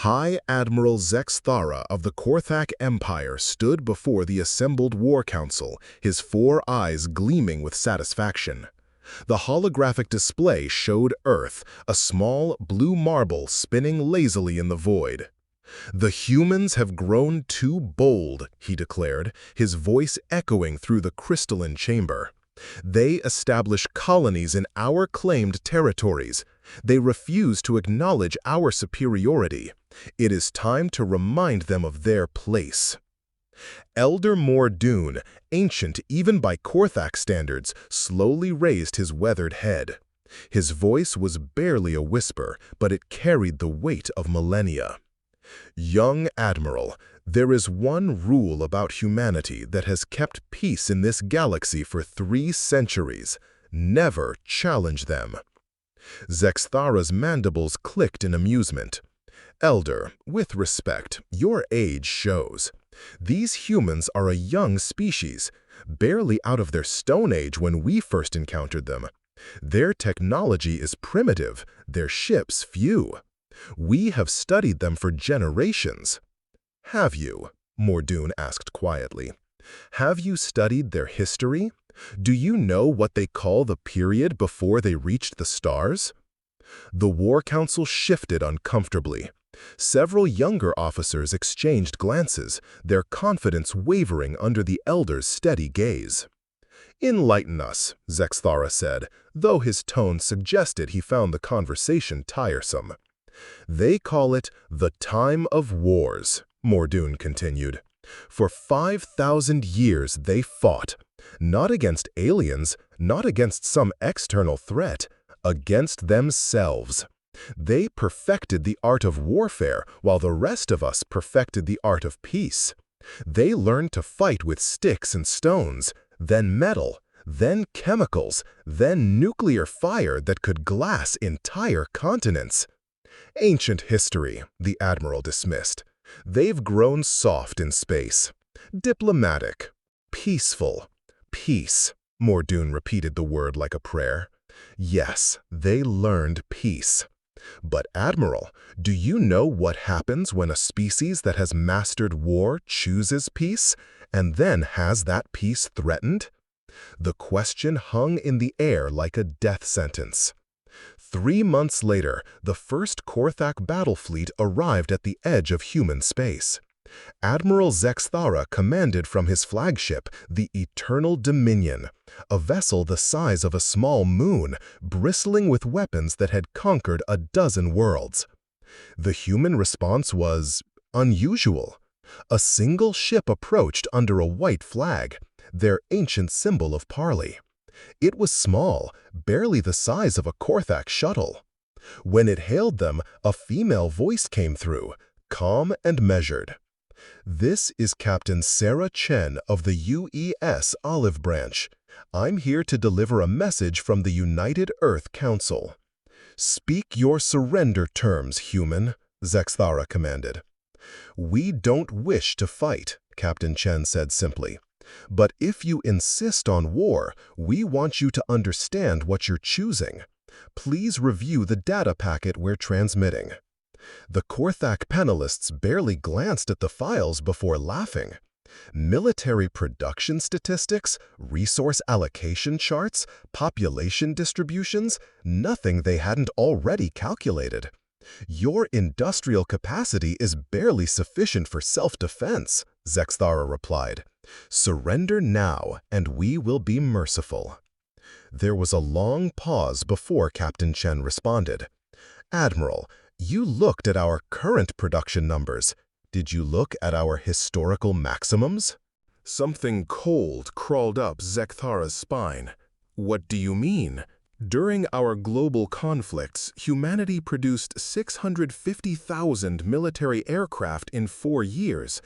High Admiral Zexthara of the Korthak Empire stood before the assembled War Council, his 4 eyes gleaming with satisfaction. The holographic display showed Earth, a small blue marble spinning lazily in the void. "The humans have grown too bold," he declared, his voice echoing through the crystalline chamber. "They establish colonies in our claimed territories. They refuse to acknowledge our superiority. It is time to remind them of their place." Elder Mordoon, ancient even by Korthak standards, slowly raised his weathered head. His voice was barely a whisper, but it carried the weight of millennia. "Young Admiral, there is one rule about humanity that has kept peace in this galaxy for 3 centuries. Never challenge them." Zexthara's mandibles clicked in amusement. "Elder, with respect, your age shows. These humans are a young species, barely out of their Stone Age when we first encountered them. Their technology is primitive, their ships few. We have studied them for generations." "Have you?" Mordoon asked quietly. "Have you studied their history? Do you know what they call the period before they reached the stars?" The War Council shifted uncomfortably. Several younger officers exchanged glances, their confidence wavering under the Elder's steady gaze. "Enlighten us," Zexthara said, though his tone suggested he found the conversation tiresome. "They call it the time of wars," Mordoon continued. "For 5,000 years they fought, not against aliens, not against some external threat, against themselves. They perfected the art of warfare while the rest of us perfected the art of peace. They learned to fight with sticks and stones, then metal, then chemicals, then nuclear fire that could glass entire continents." "Ancient history," the Admiral dismissed. "They've grown soft in space. Diplomatic. Peaceful. Peace." Mordoon repeated the word like a prayer. "Yes, they learned peace. But Admiral, do you know what happens when a species that has mastered war chooses peace, and then has that peace threatened?" The question hung in the air like a death sentence. 3 months later, the first Korthak battle fleet arrived at the edge of human space. Admiral Zexthara commanded from his flagship, the Eternal Dominion, a vessel the size of a small moon, bristling with weapons that had conquered a dozen worlds. The human response was unusual. A single ship approached under a white flag, their ancient symbol of parley. It was small, barely the size of a Korthak shuttle. When it hailed them, a female voice came through, calm and measured. "This is Captain Sarah Chen of the UES Olive Branch. I'm here to deliver a message from the United Earth Council." "Speak your surrender terms, human," Zexthara commanded. "We don't wish to fight," Captain Chen said simply. "But if you insist on war, we want you to understand what you're choosing. Please review the data packet we're transmitting." The Korthak panelists barely glanced at the files before laughing. Military production statistics, resource allocation charts, population distributions, nothing they hadn't already calculated. "Your industrial capacity is barely sufficient for self-defense," Zexthara replied. "Surrender now, and we will be merciful." There was a long pause before Captain Chen responded. "Admiral, you looked at our current production numbers. Did you look at our historical maximums?" Something cold crawled up Zexthara's spine. "What do you mean?" "During our global conflicts, humanity produced 650,000 military aircraft in 4 years.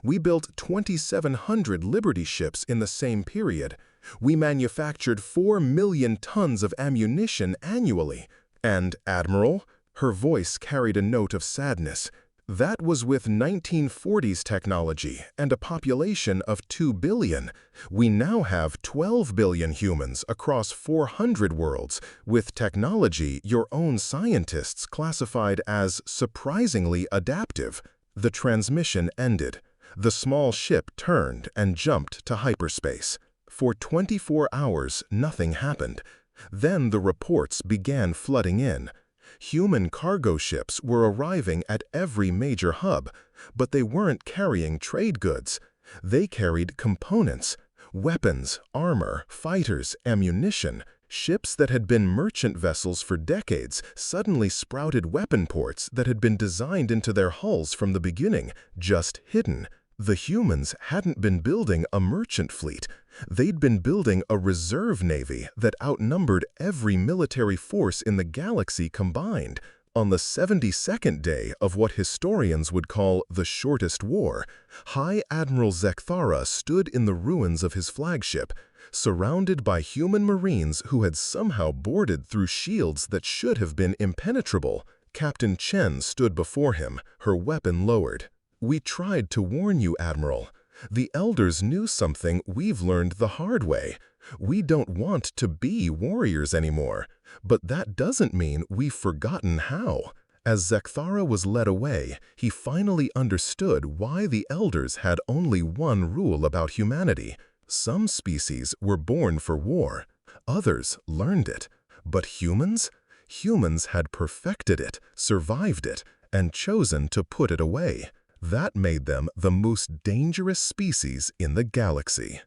We built 2,700 Liberty ships in the same period. We manufactured 4 million tons of ammunition annually. And, Admiral," her voice carried a note of sadness, That was with 1940s technology and a population of 2 billion. We now have 12 billion humans across 400 worlds, with technology your own scientists classified as surprisingly adaptive. The transmission ended. The small ship turned and jumped to hyperspace. For 24 hours, nothing happened. Then the reports began flooding in. Human cargo ships were arriving at every major hub, but they weren't carrying trade goods. They carried components, weapons, armor, fighters, ammunition. Ships that had been merchant vessels for decades suddenly sprouted weapon ports that had been designed into their hulls from the beginning, just hidden. The humans hadn't been building a merchant fleet. They'd been building a reserve navy that outnumbered every military force in the galaxy combined. On the 72nd day of what historians would call the shortest war, High Admiral Zekthara stood in the ruins of his flagship, surrounded by human marines who had somehow boarded through shields that should have been impenetrable. Captain Chen stood before him, her weapon lowered. "We tried to warn you, Admiral. The Elders knew something we've learned the hard way. We don't want to be warriors anymore. But that doesn't mean we've forgotten how." As Zekthara was led away, he finally understood why the Elders had only one rule about humanity. Some species were born for war. Others learned it. But humans? Humans had perfected it, survived it, and chosen to put it away. That made them the most dangerous species in the galaxy.